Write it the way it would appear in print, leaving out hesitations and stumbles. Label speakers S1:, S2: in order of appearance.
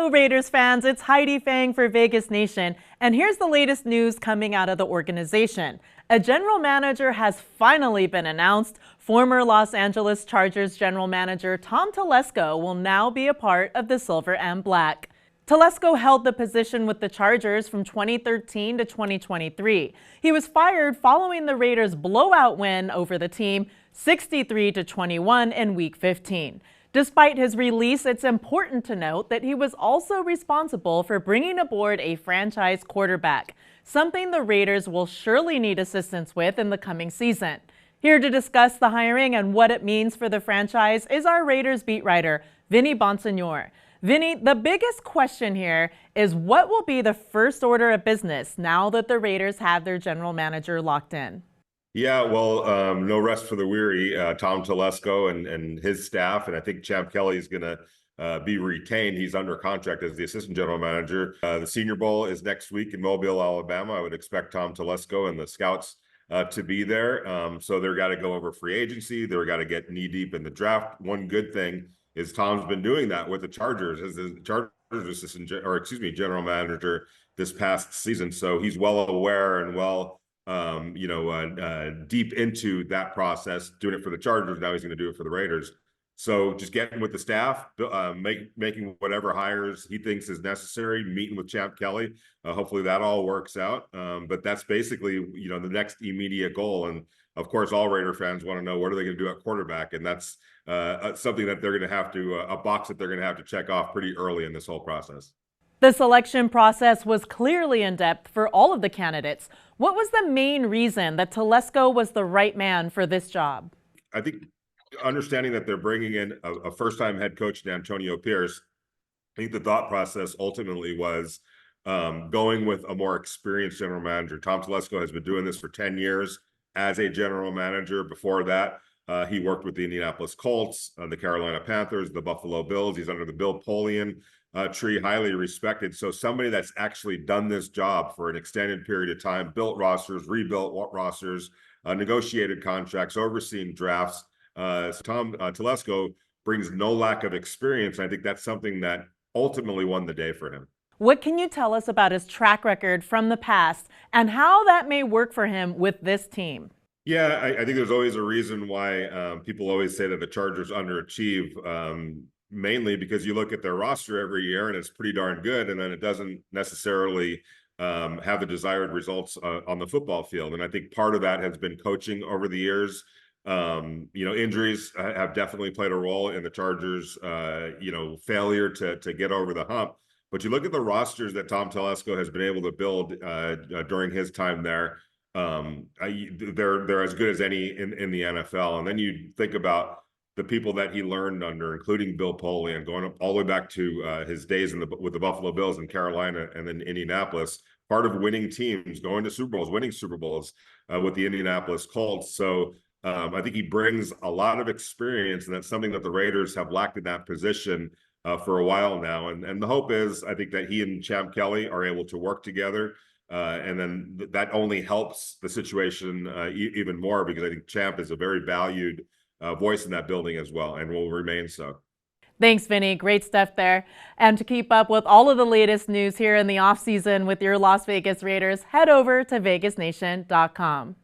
S1: Hello Raiders fans, it's Heidi Fang for Vegas Nation, and here's the latest news coming out of the organization. A general manager has finally been announced. Former Los Angeles Chargers general manager Tom Telesco will now be a part of the Silver and Black. Telesco held the position with the Chargers from 2013 to 2023. He was fired following the Raiders' blowout win over the team, 63-21 in Week 15. Despite his release, it's important to note that he was also responsible for bringing aboard a franchise quarterback, something the Raiders will surely need assistance with in the coming season. Here to discuss the hiring and what it means for the franchise is our Raiders beat writer, Vinny Bonsignore. Vinny, the biggest question here is what will be the first order of business now that the Raiders have their general manager locked in?
S2: Yeah, well, no rest for the weary. Tom Telesco and his staff, and I think Champ Kelly is going to be retained. He's under contract as the assistant general manager. The Senior Bowl is next week in Mobile, Alabama. I would expect Tom Telesco and the scouts to be there. So they're got to go over free agency. They're got to get knee deep in the draft. One good thing is Tom's been doing that with the Chargers as the Chargers assistant, general manager this past season. So he's well aware and deep into that process, doing it for the Chargers. Now he's going to do it for the Raiders. So just getting with the staff, making whatever hires he thinks is necessary, meeting with Champ Kelly. Hopefully that all works out. But that's basically, the next immediate goal. And of course, all Raider fans want to know, what are they going to do at quarterback? And that's something that they're going to have to, a box that they're going to have to check off pretty early in this whole process.
S1: The selection process was clearly in depth for all of the candidates. What was the main reason that Telesco was the right man for this job?
S2: I think understanding that they're bringing in a first-time head coach, Antonio Pierce, I think the thought process ultimately was going with a more experienced general manager. Tom Telesco has been doing this for 10 years as a general manager. Before that, he worked with the Indianapolis Colts, the Carolina Panthers, the Buffalo Bills. He's under the Bill Polian tree, highly respected. So somebody that's actually done this job for an extended period of time, built rosters, rebuilt rosters, negotiated contracts, overseen drafts. Tom Telesco brings no lack of experience. I think that's something that ultimately won the day for him.
S1: What can you tell us about his track record from the past and how that may work for him with this team?
S2: Yeah, I think there's always a reason why people always say that the Chargers underachieve, mainly because you look at their roster every year and it's pretty darn good, and then it doesn't necessarily have the desired results on the football field. And I think part of that has been coaching over the years. Injuries have definitely played a role in the Chargers, failure to get over the hump. But you look at the rosters that Tom Telesco has been able to build during his time there. They're as good as any in the NFL. And then you think about the people that he learned under, including Bill Polian, going up all the way back to his days with the Buffalo Bills in Carolina and then Indianapolis, part of winning teams, going to Super Bowls, winning Super Bowls with the Indianapolis Colts. So I think he brings a lot of experience, and that's something that the Raiders have lacked in that position for a while now. And the hope is, I think, that he and Champ Kelly are able to work together. And then that only helps the situation even more, because I think Champ is a very valued voice in that building as well, and will remain so.
S1: Thanks, Vinny. Great stuff there. And to keep up with all of the latest news here in the offseason with your Las Vegas Raiders, head over to vegasnation.com.